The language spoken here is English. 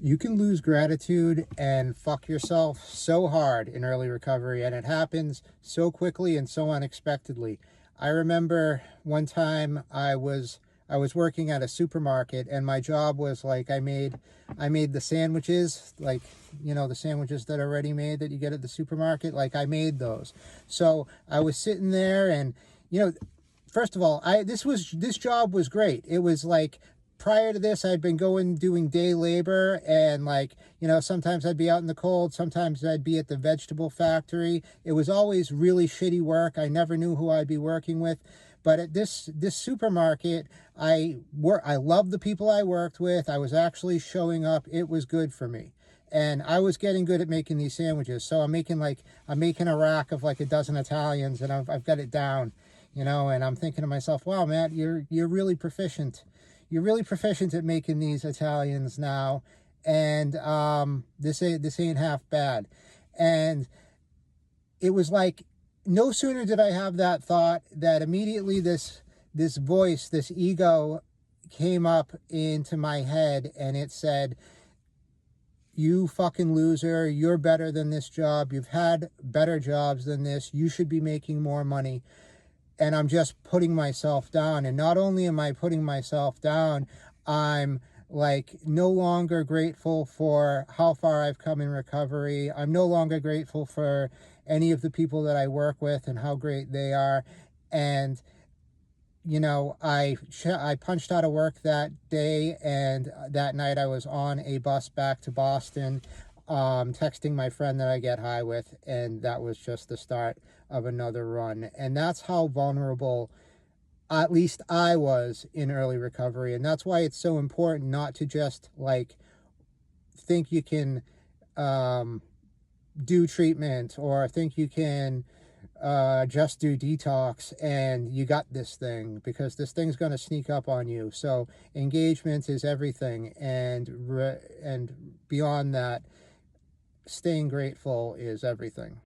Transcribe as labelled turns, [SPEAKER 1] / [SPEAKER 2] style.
[SPEAKER 1] You can lose gratitude and fuck yourself so hard in early recovery, and it happens so quickly and so unexpectedly. I remember one time I was working at a supermarket, and my job was like I made the sandwiches, like, the sandwiches that are ready made that you get at the supermarket, like I made those. So I was sitting there, and you know first of all, this job was great. It was like, prior to this, I'd been doing day labor, and like, sometimes I'd be out in the cold, sometimes I'd be at the vegetable factory. It was always really shitty work. I never knew who I'd be working with. But at this supermarket, I loved the people I worked with. I was actually showing up. It was good for me. And I was getting good at making these sandwiches. So I'm making a rack of like a dozen Italians, and I've got it down, and I'm thinking to myself, wow, Matt, you're really proficient. You're really proficient at making these Italians now, and this ain't half bad. And it was like, no sooner did I have that thought, that immediately this voice, this ego, came up into my head, and it said, "You fucking loser, you're better than this job. You've had better jobs than this. You should be making more money." And I'm just putting myself down. And not only am I putting myself down, I'm like no longer grateful for how far I've come in recovery. I'm no longer grateful for any of the people that I work with and how great they are. And I punched out of work that day, and that night I was on a bus back to Boston, texting my friend that I get high with, and that was just the start of another run. And that's how vulnerable, at least I was, in early recovery. And that's why it's so important not to just like think you can do treatment, or think you can just do detox and you got this thing, because this thing's going to sneak up on you. So engagement is everything, and beyond that, staying grateful is everything.